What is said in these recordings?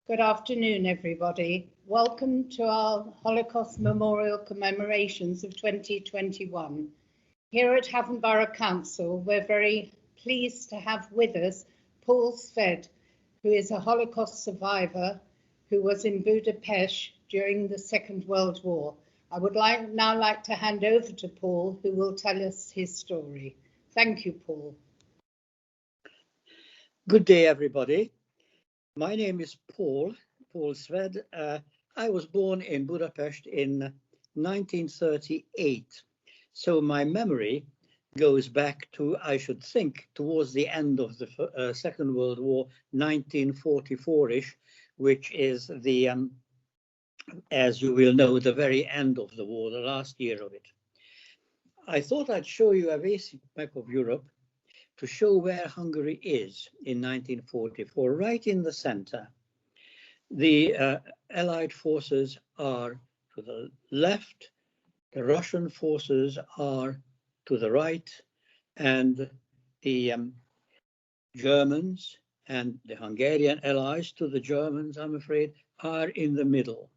Good afternoon, everybody. Welcome to our Holocaust Memorial commemorations of 2021. Here at Havant Borough Council, we're very pleased to have with us Paul Sved, who is a Holocaust survivor who was in Budapest during the Second World War. I would now like to hand over to Paul, who will tell us his story. Thank you, Paul. Good day, everybody. My name is Paul Sved. I was born in Budapest in 1938. So my memory goes back to, I should think, towards the end of the Second World War, 1944-ish, which is the, as you will know, the very end of the war, the last year of it. I thought I'd show you a basic map of Europe to show where Hungary is in 1944, right in the center. The Allied forces are to the left, the Russian forces are to the right, and the Germans and the Hungarian allies to the Germans, I'm afraid, are in the middle.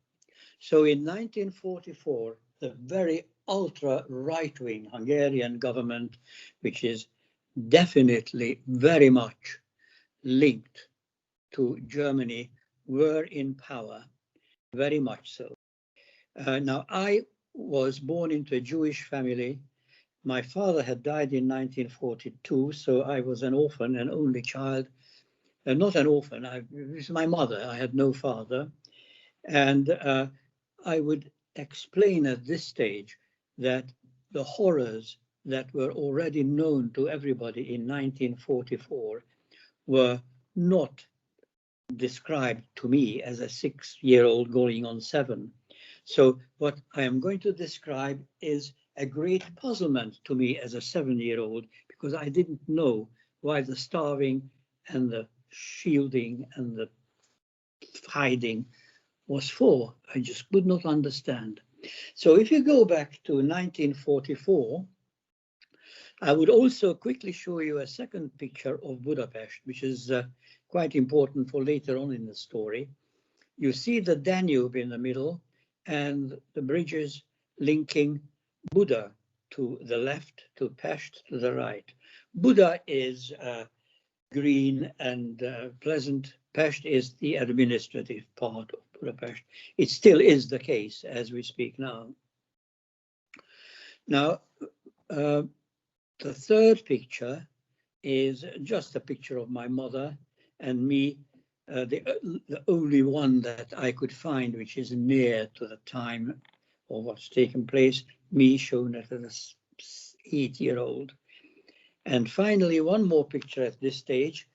So in 1944, the very ultra right-wing Hungarian government, which is definitely very much linked to Germany, were in power, very much so. Now, I was born into a Jewish family. My father had died in 1942, so I was an orphan, an only child. Not an orphan, it was my mother. I had no father. And I would explain at this stage that the horrors that were already known to everybody in 1944 were not described to me as a 6-year-old going on 7. So what I am going to describe is a great puzzlement to me as a 7-year-old, because I didn't know why the starving and the shielding and the hiding was for. I just could not understand. So if you go back to 1944, I would also quickly show you a second picture of Budapest, which is quite important for later on in the story. You see the Danube in the middle and the bridges linking Buda to the left, to Pest to the right. Buda is green and pleasant. Pest is the administrative part of Budapest. It still is the case as we speak now. Now, the third picture is just a picture of my mother and me, the only one that I could find which is near to the time of what's taken place, me shown as an 8-year-old. And finally, one more picture at this stage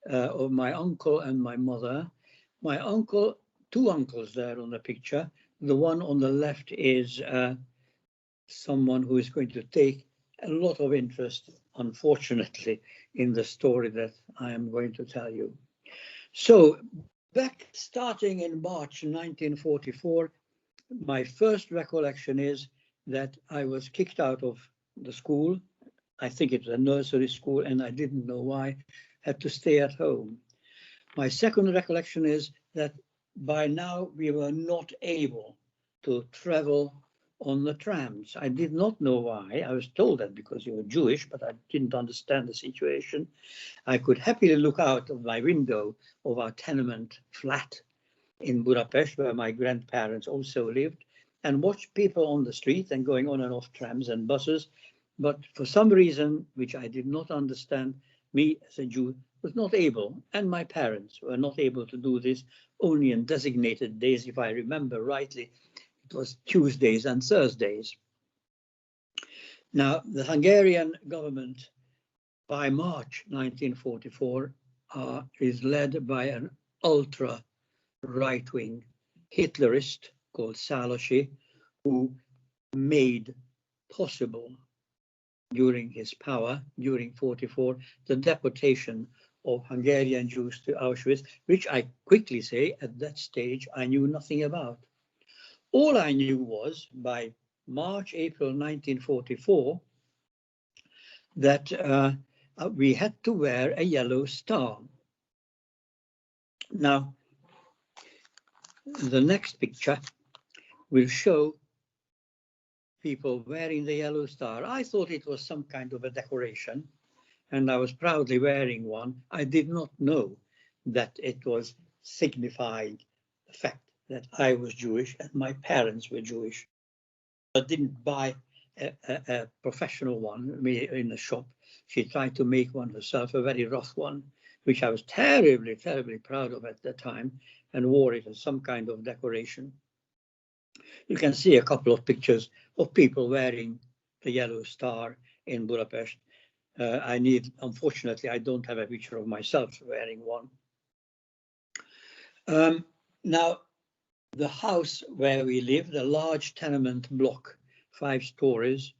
of my uncle and my mother. My uncle, 2 uncles there on the picture. The one on the left is someone who is going to take a lot of interest, unfortunately, in the story that I am going to tell you. So back starting in March 1944, my first recollection is that I was kicked out of the school. I think it was a nursery school, and I didn't know why, had to stay at home. My second recollection is that by now we were not able to travel on the trams. I did not know why. I was told that because you were Jewish, but I didn't understand the situation. I could happily look out of my window of our tenement flat in Budapest, where my grandparents also lived, and watch people on the street and going on and off trams and buses. But for some reason, which I did not understand, me as a Jew was not able, and my parents were not able to do this, only on designated days, if I remember rightly. It was Tuesdays and Thursdays. Now, the Hungarian government by March 1944 is led by an ultra right-wing Hitlerist called Szálasi, who made possible during his power, during 44, the deportation of Hungarian Jews to Auschwitz, which I quickly say at that stage I knew nothing about. All I knew was by March, April 1944 that we had to wear a yellow star. Now, the next picture will show people wearing the yellow star. I thought it was some kind of a decoration, and I was proudly wearing one. I did not know that it was signifying the fact that I was Jewish and my parents were Jewish. I didn't buy a professional one in a shop. She tried to make one herself, a very rough one, which I was terribly, terribly proud of at the time, and wore it as some kind of decoration. You can see a couple of pictures of people wearing the yellow star in Budapest. Unfortunately, I don't have a picture of myself wearing one. Now, the house where we lived, a large tenement block, 5 stories,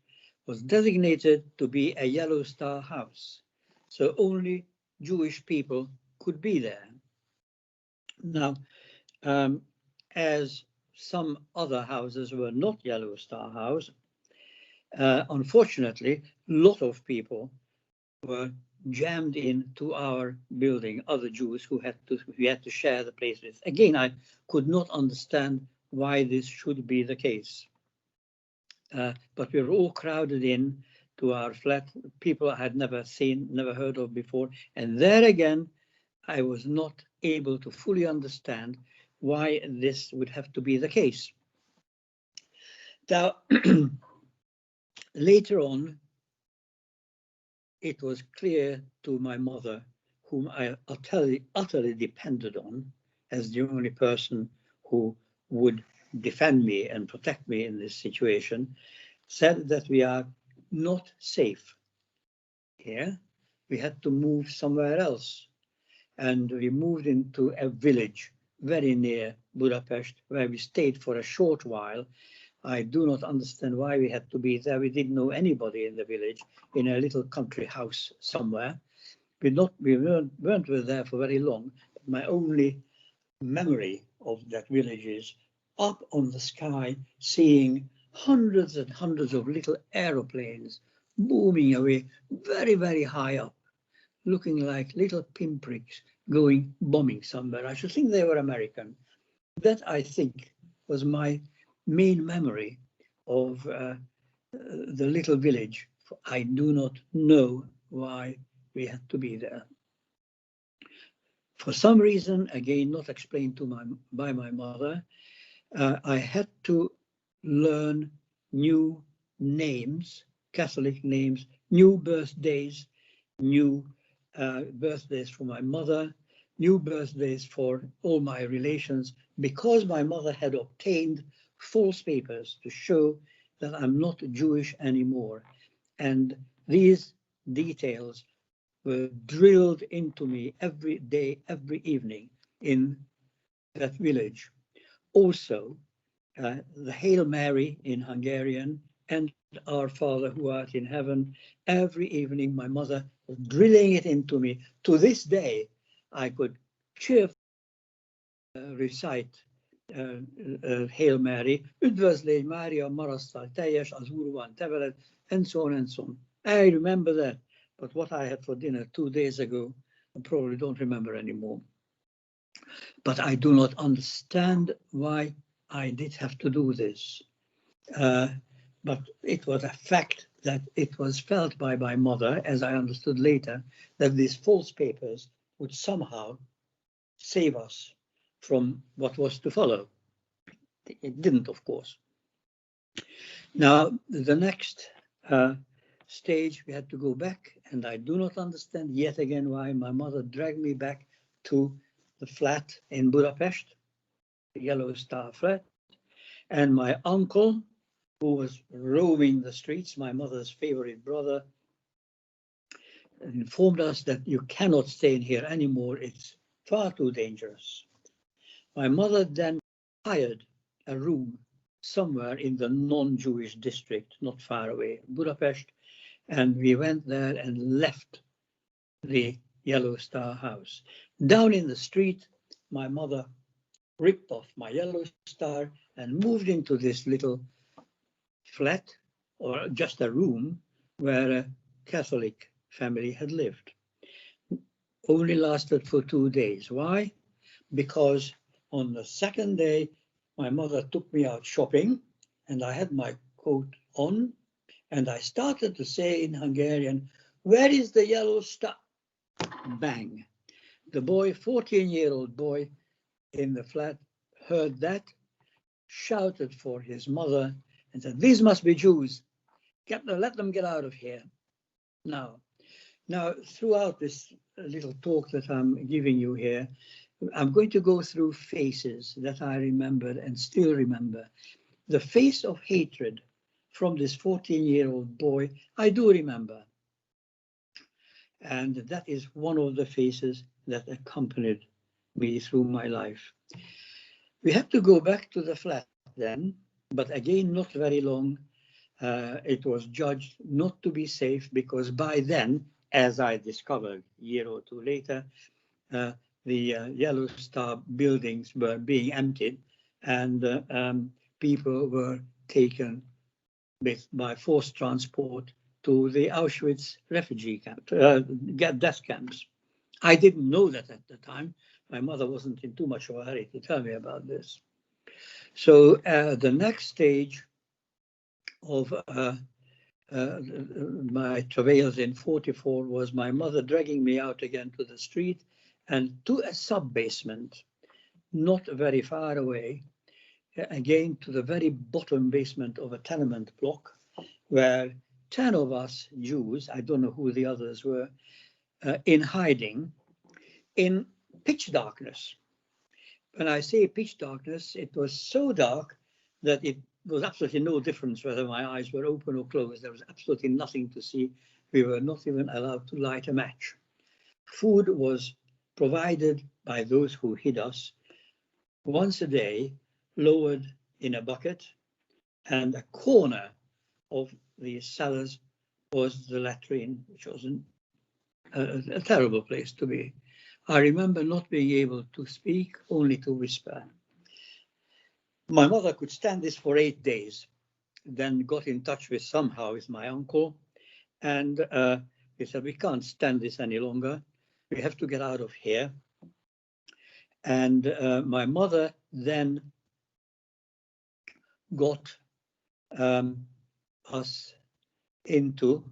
was designated to be a yellow star house. So only Jewish people could be there. Now, as some other houses were not yellow star house, unfortunately, a lot of people were jammed into our building, other Jews who we had to share the place with. Again, I could not understand why this should be the case. But we were all crowded in to our flat, people I had never seen, never heard of before. And there again, I was not able to fully understand why this would have to be the case. Now, later on, it was clear to my mother, whom I utterly depended on as the only person who would defend me and protect me in this situation, said that we are not safe here. We had to move somewhere else. And we moved into a village very near Budapest, where we stayed for a short while. I do not understand why we had to be there. We didn't know anybody in the village, in a little country house somewhere. We weren't there for very long. My only memory of that village is up on the sky, seeing hundreds and hundreds of little aeroplanes booming away very, very high up, looking like little pinpricks going bombing somewhere. I should think they were American. That, I think, was my main memory of the little village. I do not know why we had to be there. For some reason, again, not explained by my mother, I had to learn new names, Catholic names, new birthdays, new birthdays for my mother, new birthdays for all my relations, because my mother had obtained false papers to show that I'm not Jewish anymore. And these details were drilled into me every day, every evening in that village. Also, the Hail Mary in Hungarian and Our Father who art in heaven, every evening my mother was drilling it into me. To this day, I could cheerfully recite Hail Mary, Üdvözlégy Mária, marasztal teljes, az Úr van te veled, and so on and so on. I remember that, but what I had for dinner 2 days ago, I probably don't remember anymore. But I do not understand why I did have to do this. But it was a fact that it was felt by my mother, as I understood later, that these false papers would somehow save us from what was to follow. It didn't, of course. Now, the next stage, we had to go back, and I do not understand yet again why my mother dragged me back to the flat in Budapest, the Yellow Star flat, and my uncle, who was roaming the streets, my mother's favorite brother, informed us that you cannot stay in here anymore, it's far too dangerous. My mother then hired a room somewhere in the non-Jewish district, not far away, Budapest, and we went there and left the Yellow Star house. Down in the street, my mother ripped off my Yellow Star and moved into this little flat, or just a room, where a Catholic family had lived. Only lasted for 2 days. Why? Because On the second day, my mother took me out shopping, and I had my coat on, and I started to say in Hungarian, "Where is the yellow star?" Bang. The boy, 14-year-old boy in the flat, heard that, shouted for his mother, and said, "These must be Jews. Let them get out of here." Now, throughout this little talk that I'm giving you here, I'm going to go through faces that I remember and still remember. The face of hatred from this 14-year-old boy, I do remember. And that is one of the faces that accompanied me through my life. We have to go back to the flat then, but again, not very long. It was judged not to be safe because by then, as I discovered a year or two later, the Yellow Star buildings were being emptied, and people were taken by forced transport to the Auschwitz refugee camp, death camps. I didn't know that at the time. My mother wasn't in too much of a hurry to tell me about this. So the next stage of my travails in 44 was my mother dragging me out again to the street and to a sub-basement, not very far away, again to the very bottom basement of a tenement block, where 10 of us Jews, I don't know who the others were, in hiding in pitch darkness. When I say pitch darkness, it was so dark that it was absolutely no difference whether my eyes were open or closed. There was absolutely nothing to see. We were not even allowed to light a match. Food was provided by those who hid us once a day, lowered in a bucket, and a corner of the cellars was the latrine, which was a terrible place to be. I remember not being able to speak, only to whisper. My mother could stand this for 8 days, then got in touch with my uncle, and he said, "We can't stand this any longer. We have to get out of here." And my mother then got us into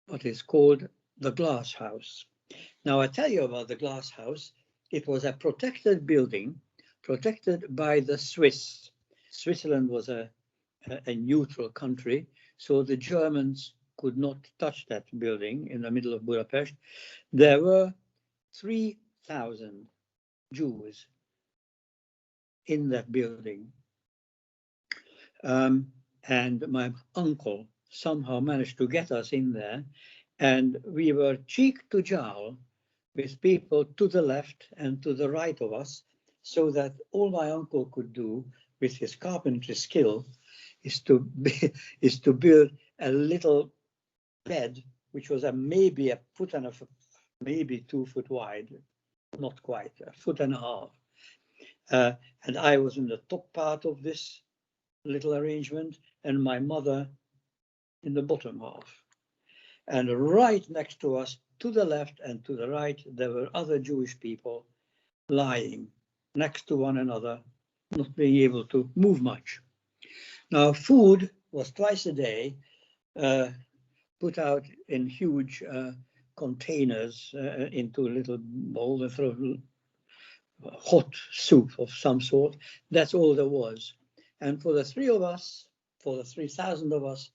what is called the glass house. Now, I tell you about the glass house. It was a protected building, protected by the Swiss. Switzerland was a neutral country, so the Germans could not touch that building in the middle of Budapest. There were 3,000 Jews in that building. And my uncle somehow managed to get us in there, and we were cheek to jowl with people to the left and to the right of us, so that all my uncle could do with his carpentry skill is to build a little bed, which was maybe a foot and maybe 2 foot wide, not quite, 1.5 feet. And I was in the top part of this little arrangement, and my mother in the bottom half. And right next to us, to the left and to the right, there were other Jewish people lying next to one another, not being able to move much. Now, food was twice a day, put out in huge containers into a little bowl, a sort of hot soup of some sort. That's all there was. And for the 3 of us, for the 3,000 of us,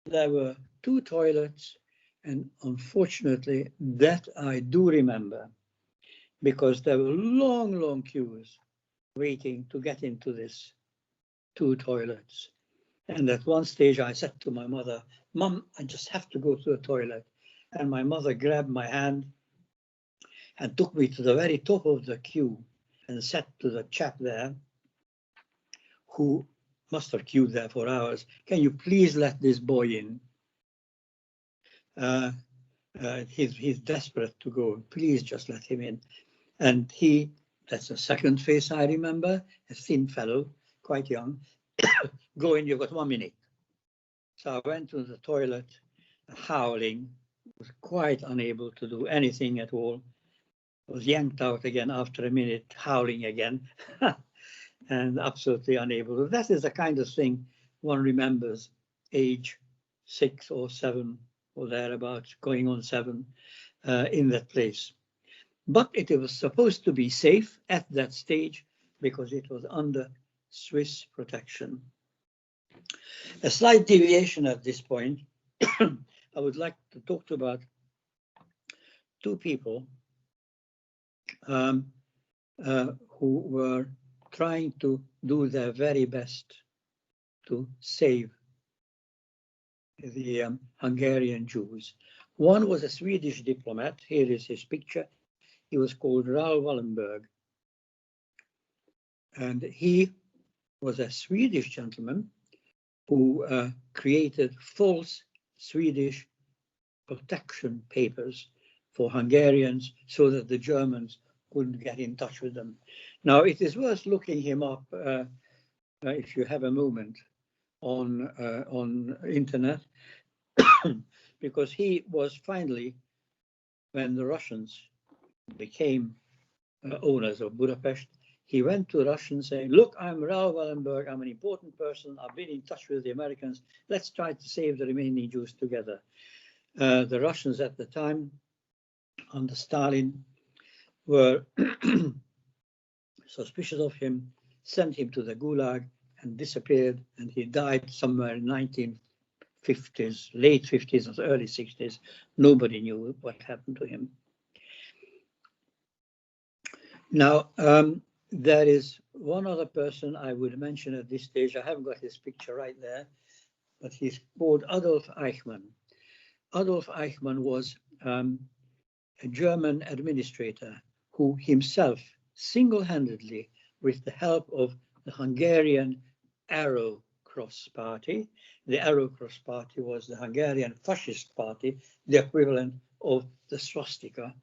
there were 2 toilets. And unfortunately, that I do remember, because there were long, long queues waiting to get into this 2 toilets. And at one stage, I said to my mother, "Mum, I just have to go to the toilet." And my mother grabbed my hand and took me to the very top of the queue and said to the chap there, who must have queued there for hours, "Can you please let this boy in? He's desperate to go. Please just let him in." And that's the second face I remember, a thin fellow, quite young. "Go in, you've got 1 minute." So I went to the toilet, howling, was quite unable to do anything at all. was yanked out again after a minute, howling again, and absolutely unable. That is the kind of thing one remembers, age 6 or 7 or thereabouts, going on 7, in that place. But it was supposed to be safe at that stage because it was under Swiss protection. A slight deviation at this point, I would like to talk about 2 people who were trying to do their very best to save the Hungarian Jews. One was a Swedish diplomat. Here is his picture. He was called Raoul Wallenberg. And he was a Swedish gentleman who created false Swedish protection papers for Hungarians so that the Germans couldn't get in touch with them. Now, it is worth looking him up if you have a moment on internet, because he was finally, when the Russians became owners of Budapest, he went to Russians saying, look, I'm Raoul Wallenberg, I'm an important person, I've been in touch with the Americans, let's try to save the remaining Jews together. The Russians at the time, under Stalin, were suspicious of him, sent him to the Gulag and disappeared, and he died somewhere in 1950s, late 50s or early 60s. Nobody knew what happened to him. Now, there is one other person I would mention at this stage. I haven't got his picture right there, but he's called Adolf Eichmann. Adolf Eichmann was a German administrator who himself single-handedly, with the help of the Hungarian Arrow Cross Party. The Arrow Cross Party was the Hungarian fascist party, the equivalent of the swastika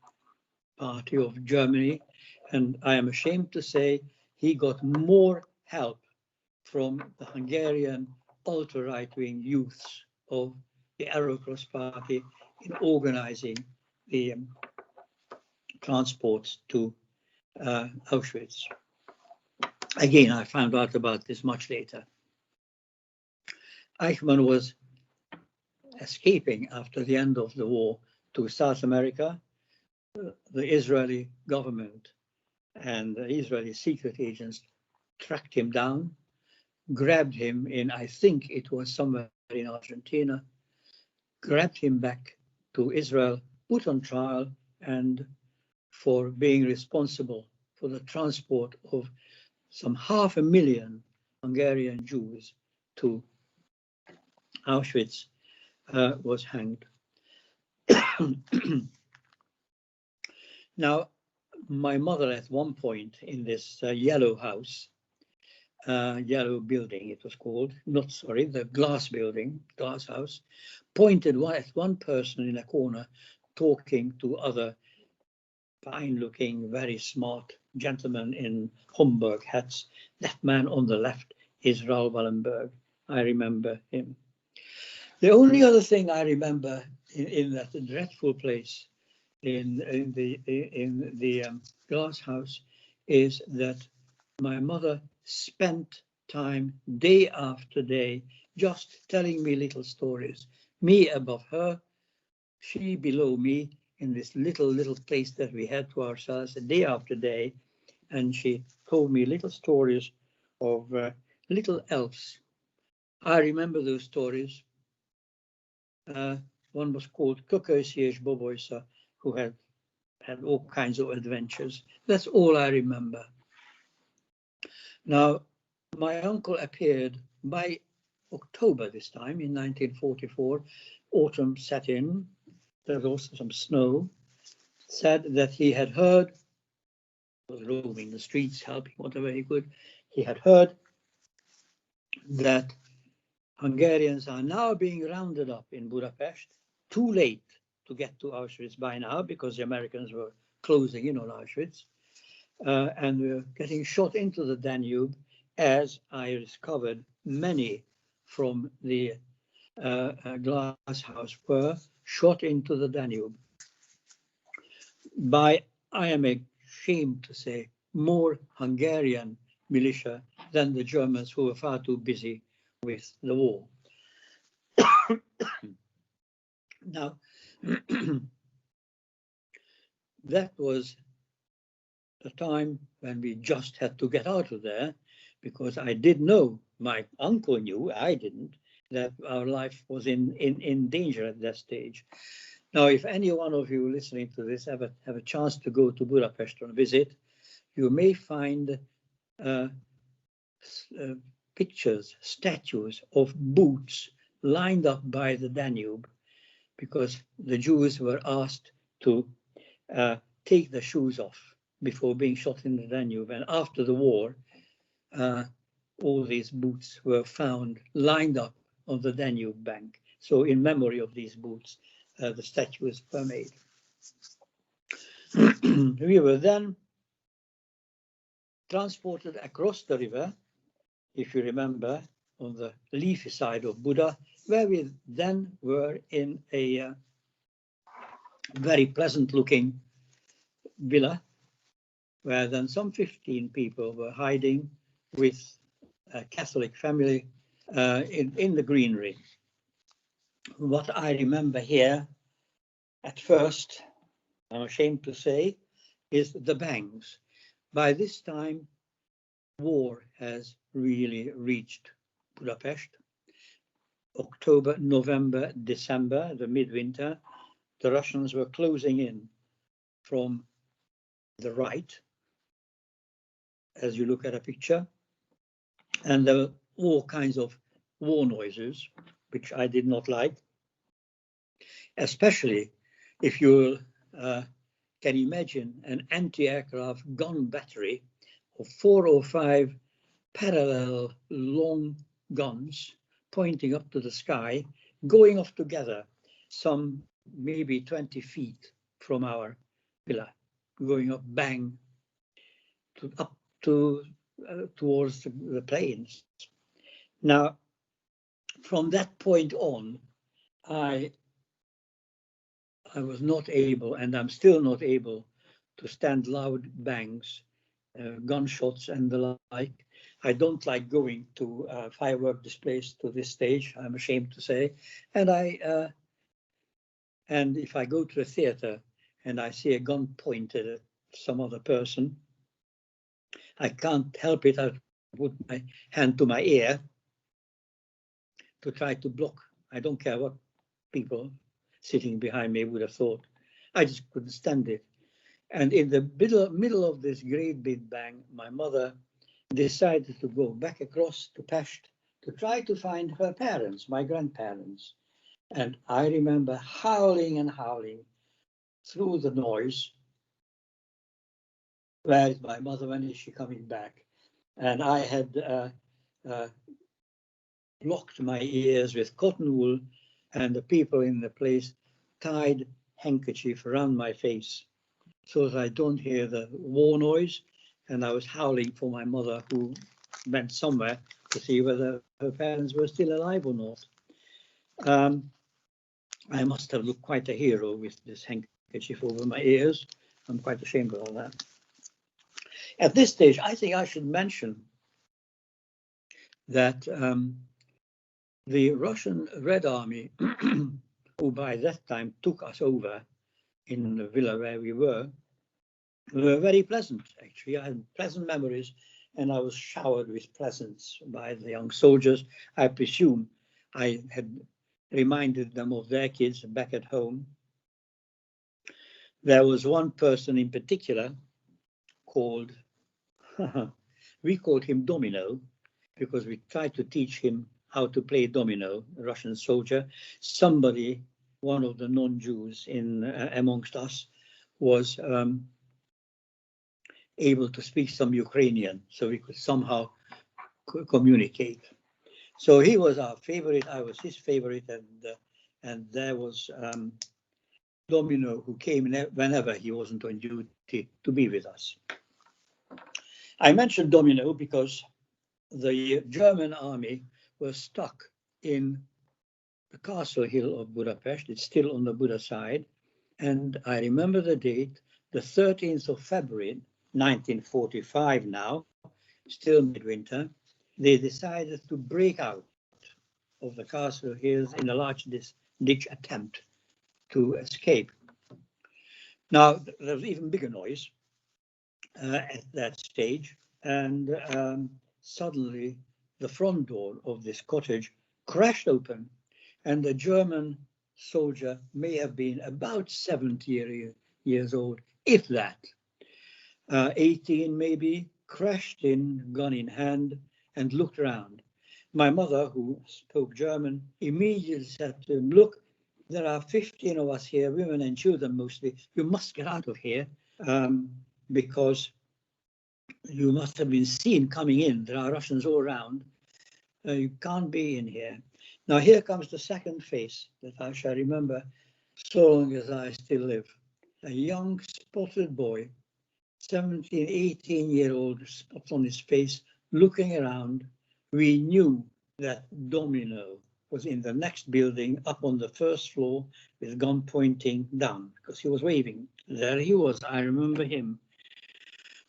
party of Germany. And I am ashamed to say he got more help from the Hungarian ultra-right-wing youths of the Arrow Cross Party in organizing the transports to Auschwitz. Again, I found out about this much later. Eichmann was escaping after the end of the war to South America. The Israeli government and the Israeli secret agents tracked him down, grabbed him in, I think it was somewhere in Argentina, grabbed him back to Israel, put on trial, and for being responsible for the transport of some 500,000 Hungarian Jews to Auschwitz, was hanged. Now, my mother at one point in this yellow house, yellow building it was called, not sorry, the glass building, glass house, pointed at one person in a corner talking to other fine-looking, very smart gentlemen in Homburg hats. That man on the left is Raoul Wallenberg. I remember him. The only other thing I remember in that dreadful place in the glass house is that my mother spent time day after day just telling me little stories. Me above her, she below me, in this little place that we had to ourselves day after day, and she told me little stories of little elves. I remember those stories. One was called Kökösi Boboisa, who had all kinds of adventures. That's all I remember. Now, my uncle appeared by October this time in 1944. Autumn set in. There was also some snow. Said that he had heard, was roaming the streets, helping whatever he could. He had heard that Hungarians are now being rounded up in Budapest, too late to get to Auschwitz by now because the Americans were closing in on Auschwitz, and were getting shot into the Danube, as I discovered many from the glass house were shot into the Danube. By I am ashamed to say, more Hungarian militia than the Germans, who were far too busy with the war. Now, that was the time when we just had to get out of there, because I did know, my uncle knew, I didn't, that our life was in danger at that stage. Now, if any one of you listening to this have a chance to go to Budapest on a visit, you may find pictures, statues of boots lined up by the Danube, because the Jews were asked to take the shoes off before being shot in the Danube. And after the war, all these boots were found lined up on the Danube bank. So in memory of these boots, the statues were made. We were then transported across the river, if you remember, on the leafy side of Buda, where we then were in a very pleasant looking villa, where then some 15 people were hiding with a Catholic family in the greenery. What I remember here at first, I'm ashamed to say, is the bangs. By this time, war has really reached Budapest. October, November, December, the midwinter, the Russians were closing in from the right, as you look at a picture, and there were all kinds of war noises, which I did not like, especially if you can imagine an anti-aircraft gun battery of 4 or 5 parallel long guns pointing up to the sky, going off together some maybe 20 feet from our villa, going up bang up towards the plains. Now, from that point on, I was not able, and I'm still not able, to stand loud bangs, gunshots and the like. I don't like going to firework displays to this stage, I'm ashamed to say. And if I go to a theater and I see a gun pointed at some other person, I can't help it. I put my hand to my ear to try to block. I don't care what people sitting behind me would have thought. I just couldn't stand it. And in the middle of this great big bang, my mother decided to go back across to Pest to try to find her parents, my grandparents. And I remember howling and howling through the noise. Where is my mother? When is she coming back? And I had blocked my ears with cotton wool, and the people in the place tied handkerchief around my face so that I don't hear the war noise. And I was howling for my mother, who went somewhere to see whether her parents were still alive or not. I must have looked quite a hero with this handkerchief over my ears. I'm quite ashamed of all that. At this stage, I think I should mention that the Russian Red Army, who by that time took us over in the villa where we were very pleasant, actually. I had pleasant memories, and I was showered with presents by the young soldiers. I presume I had reminded them of their kids back at home. There was one person in particular called, we called him Domino, because we tried to teach him how to play domino, a Russian soldier. Somebody, one of the non-Jews amongst us, was able to speak some Ukrainian, so we could somehow communicate. So he was our favorite, I was his favorite, and there was Domino, who came whenever he wasn't on duty to be with us. I mentioned Domino because the German army was stuck in the castle hill of Budapest. It's still on the Buda side. And I remember the date, the 13th of February, 1945 now, still midwinter, they decided to break out of the castle hills in a large ditch attempt to escape. Now, there was even bigger noise at that stage, and suddenly the front door of this cottage crashed open, and a German soldier, may have been about 70 years old, if that, 18 maybe, crashed in, gun in hand, and looked around. My mother, who spoke German, immediately said to him, "Look, there are 15 of us here, women and children mostly. You must get out of here because you must have been seen coming in. There are Russians all around. You can't be in here." Now here comes the second face that I shall remember so long as I still live. A young spotted boy, 17, 18-year-old, spots on his face, looking around. We knew that Domino was in the next building up on the first floor with gun pointing down because he was waving. There he was, I remember him.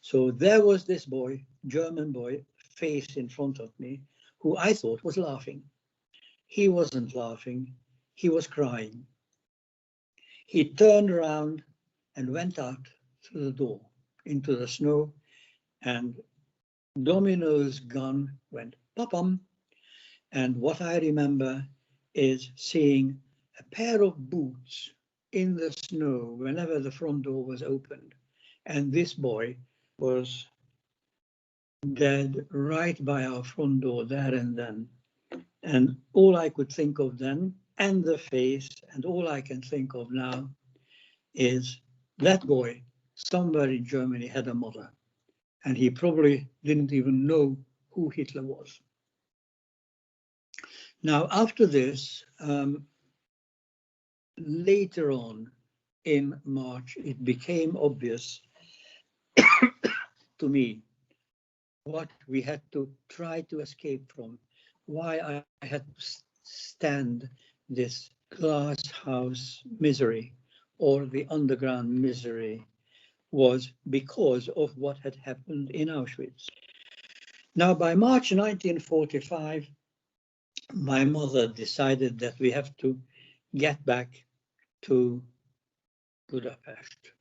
So there was this boy, German boy, face in front of me, who I thought was laughing. He wasn't laughing, he was crying. He turned around and went out through the door into the snow, and Domino's gun went pop-pum. And what I remember is seeing a pair of boots in the snow whenever the front door was opened. And this boy was dead right by our front door there and then. And all I could think of then, and the face, and all I can think of now is that boy somewhere in Germany had a mother, and he probably didn't even know who Hitler was. Now, after this, later on in March, it became obvious to me what we had to try to escape from, why I had to stand this glass house misery or the underground misery was because of what had happened in Auschwitz. Now, by March 1945, my mother decided that we have to get back to Budapest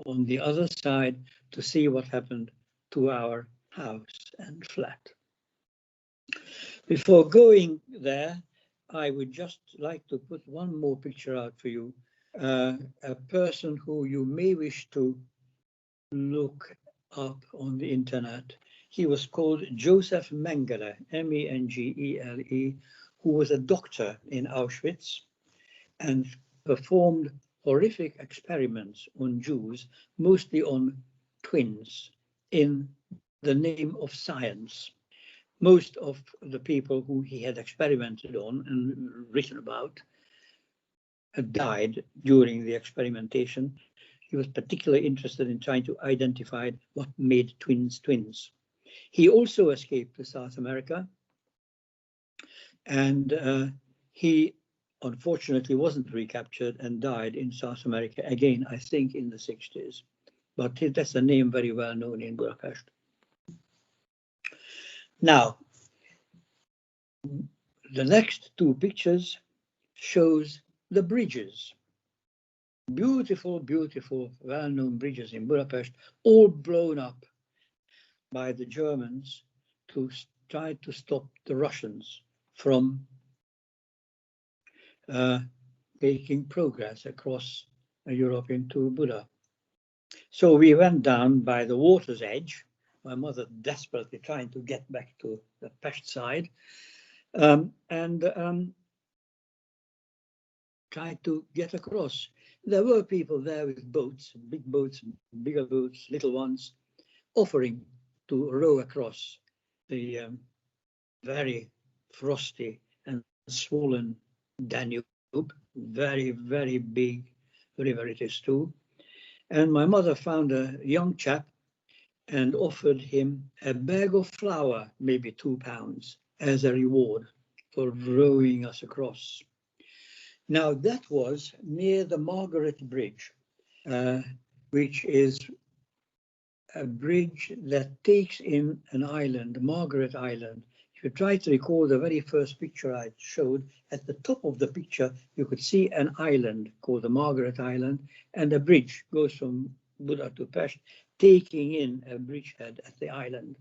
on the other side to see what happened to our house and flat. Before going there, I would just like to put one more picture out for you. A person who you may wish to look up on the internet. He was called Joseph Mengele, M-E-N-G-E-L-E, who was a doctor in Auschwitz and performed horrific experiments on Jews, mostly on twins, in the name of science. Most of the people who he had experimented on and written about died during the experimentation. He was particularly interested in trying to identify what made twins twins. He also escaped to South America, and he unfortunately wasn't recaptured and died in South America again, I think in the 60s. But that's a name very well known in Budapest. Now, the next two pictures shows the bridges. Beautiful, beautiful, well-known bridges in Budapest, all blown up by the Germans to try to stop the Russians from making progress across Europe into Buda. So we went down by the water's edge, my mother desperately trying to get back to the Pest side, and tried to get across. There were people there with boats, big boats, bigger boats, little ones, offering to row across the very frosty and swollen Danube. Very, very big river it is too. And my mother found a young chap and offered him a bag of flour, maybe 2 pounds, as a reward for rowing us across. Now that was near the Margaret Bridge. which is a bridge that takes in an island, Margaret Island. If you try to recall the very first picture I showed, at the top of the picture, you could see an island called the Margaret Island, and a bridge goes from Budapest, taking in a bridgehead at the island.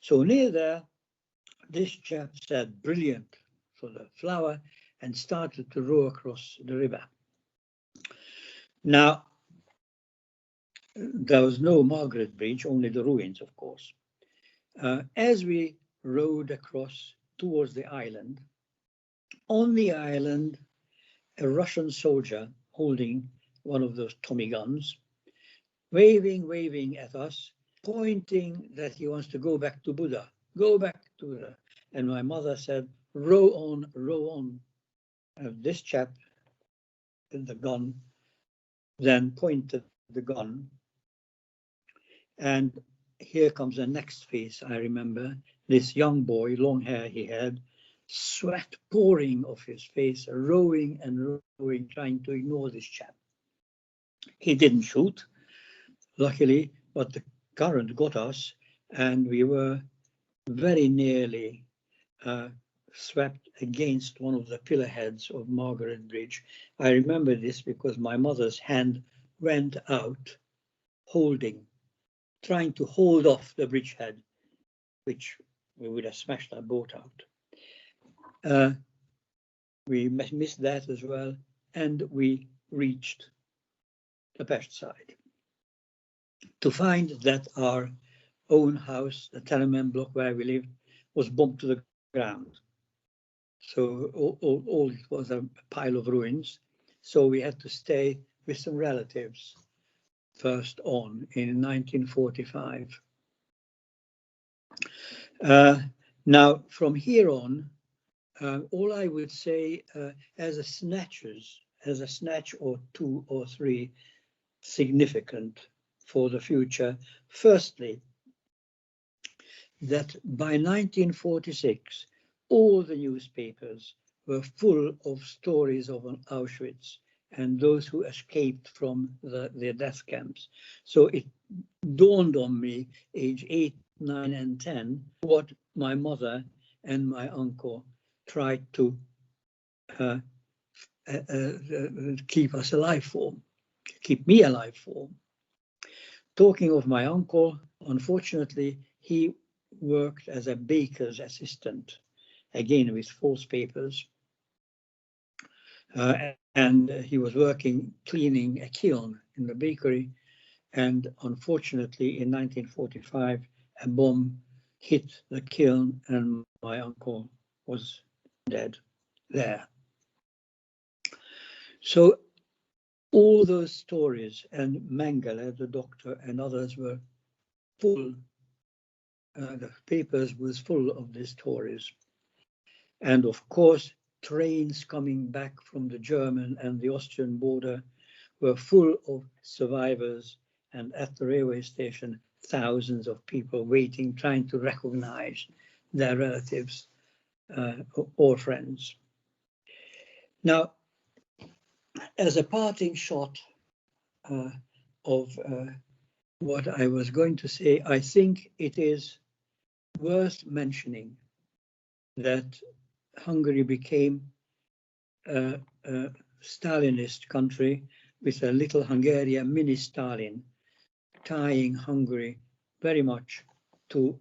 So near there, this chap said, "Brilliant," for the flower, and started to row across the river. Now, there was no Margaret Bridge, only the ruins, of course. As we rowed across towards the island, on the island, a Russian soldier holding one of those Tommy guns, waving at us, pointing that he wants to go back to Buddha, go back to Buddha. And my mother said, row on, row on. And this chap in the gun then pointed the gun. And here comes the next face, I remember. This young boy, long hair he had, sweat pouring off his face, rowing and rowing, trying to ignore this chap. He didn't shoot, luckily, but the current got us, and we were very nearly swept against one of the pillar heads of Margaret Bridge. I remember this because my mother's hand went out, trying to hold off the bridgehead, which we would have smashed our boat out. We missed that as well, and we reached the Pest side to find that our own house, the tenement block where we lived, was bombed to the ground. So all it was a pile of ruins. So we had to stay with some relatives first on in 1945. Now, from here on, all I would say as a snatch or two or three significant for the future. Firstly, that by 1946, all the newspapers were full of stories of Auschwitz and those who escaped from the death camps. So it dawned on me, age 8, 9, and 10, what my mother and my uncle tried to keep us alive for, keep me alive for. Talking of my uncle, unfortunately, he worked as a baker's assistant, again with false papers. And he was cleaning a kiln in the bakery. And unfortunately, in 1945, a bomb hit the kiln and my uncle was dead there. So all those stories, and Mengele, the doctor, and others were full, the papers was full of these stories. And of course, trains coming back from the German and the Austrian border were full of survivors, and at the railway station, thousands of people waiting, trying to recognize their relatives or friends. Now, as a parting shot of what I was going to say, I think it is worth mentioning that Hungary became a Stalinist country with a little Hungarian mini Stalin, tying Hungary very much to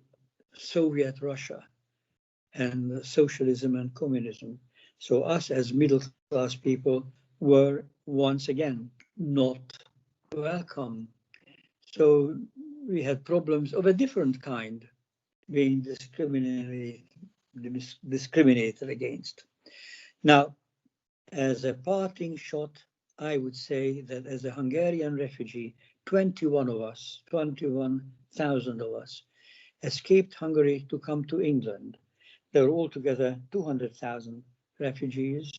Soviet Russia and socialism and communism. So us as middle class people were once again not welcome. So we had problems of a different kind being discriminated against. Now, as a parting shot, I would say that as a Hungarian refugee, 21,000 of us escaped Hungary to come to England. There were altogether 200,000 refugees.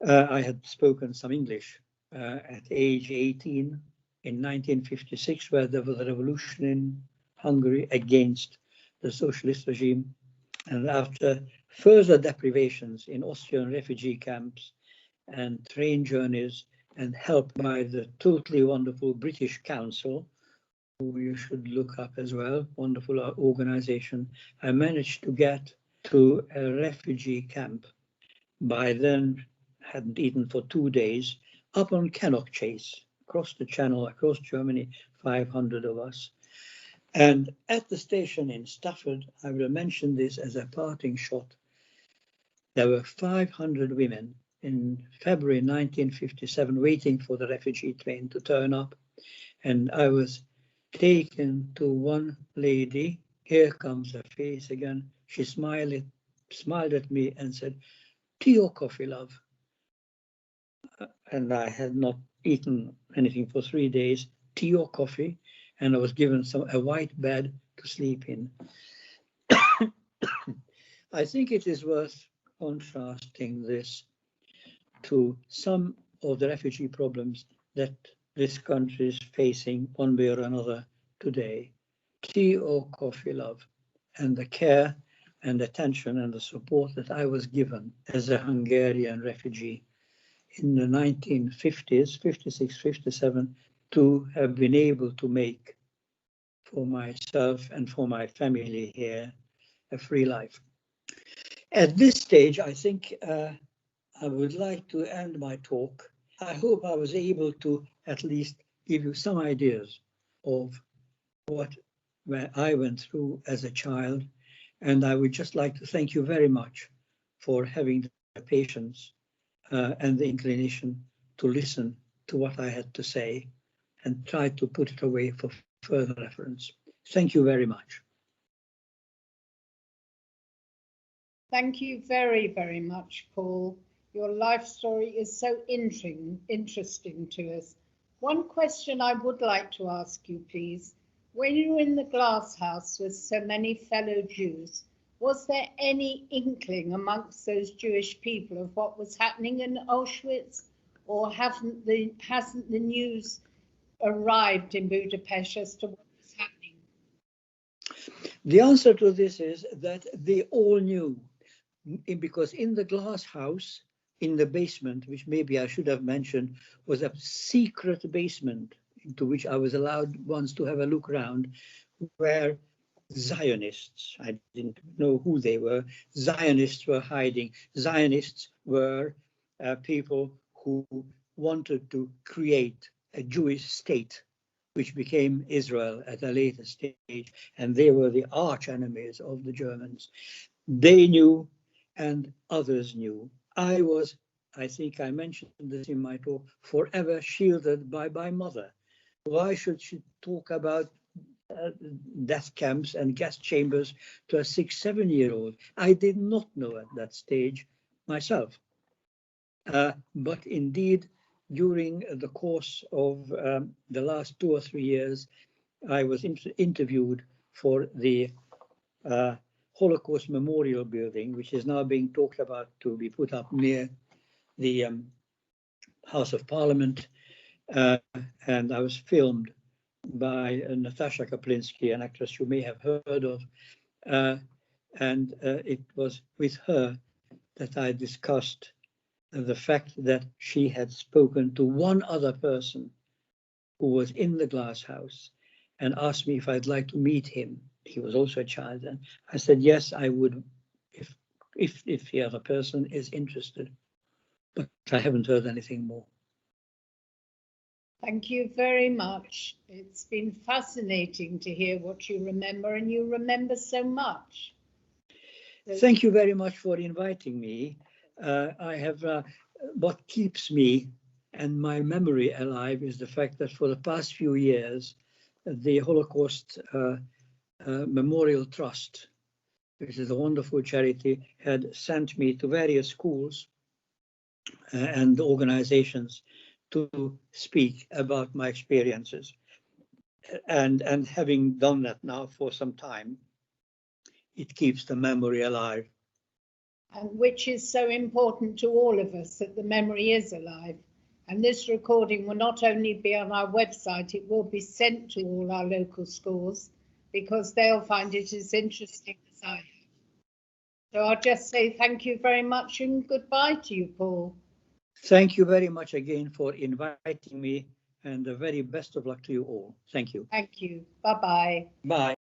I had spoken some English at age 18 in 1956, where there was a revolution in Hungary against the socialist regime. And after further deprivations in Austrian refugee camps and train journeys, and helped by the totally wonderful British Council, who you should look up as well, wonderful organization, I managed to get to a refugee camp. By then, hadn't eaten for 2 days, up on Cannock Chase, across the channel, across Germany, 500 of us. And at the station in Stafford, I will mention this as a parting shot, there were 500 women in February 1957 waiting for the refugee train to turn up. And I was taken to one lady. Here comes her face again. She smiled at me and said, "Tea or coffee, love?" And I had not eaten anything for 3 days. Tea or coffee? And I was given a white bed to sleep in. I think it is worth contrasting this to some of the refugee problems that this country is facing one way or another today. Tea or coffee, love? And the care and attention and the support that I was given as a Hungarian refugee in the 1950s, 56, 57, to have been able to make for myself and for my family here a free life. At this stage, I think I would like to end my talk. I hope I was able to at least give you some ideas of what I went through as a child. And I would just like to thank you very much for having the patience and the inclination to listen to what I had to say and try to put it away for further reference. Thank you very much. Thank you very, very much, Paul. Your life story is so interesting to us. One question I would like to ask you, please. When you were in the glass house with so many fellow Jews, was there any inkling amongst those Jewish people of what was happening in Auschwitz, or hasn't the news arrived in Budapest as to what was happening? The answer to this is that they all knew, because in the glass house, in the basement, which maybe I should have mentioned, was a secret basement into which I was allowed once to have a look around, where Zionists, I didn't know who they were, Zionists were hiding. Zionists were people who wanted to create a Jewish state, which became Israel at a later stage, and they were the arch enemies of the Germans. They knew, and others knew. I was, I think I mentioned this in my talk, forever shielded by my mother. Why should she talk about death camps and gas chambers to a 6-7-year-old? I did not know at that stage myself. But indeed, during the course of the last 2 or 3 years, I was interviewed for the Holocaust Memorial building, which is now being talked about to be put up near the House of Parliament. And I was filmed by Natasha Kaplinsky, an actress you may have heard of. And it was with her that I discussed the fact that she had spoken to one other person who was in the glass house and asked me if I'd like to meet him. He was also a child, and I said yes, I would, if the other person is interested. But I haven't heard anything more. Thank you very much. It's been fascinating to hear what you remember, and you remember so much. Thank you very much for inviting me. I have what keeps me and my memory alive is the fact that for the past few years, the Holocaust Memorial Trust, which is a wonderful charity, had sent me to various schools and organizations to speak about my experiences. And having done that now for some time, it keeps the memory alive. And which is so important to all of us, that the memory is alive. And this recording will not only be on our website, it will be sent to all our local schools, because they'll find it as interesting as I have. So I'll just say thank you very much and goodbye to you, Paul. Thank you very much again for inviting me, and the very best of luck to you all. Thank you. Thank you. Bye-bye. Bye.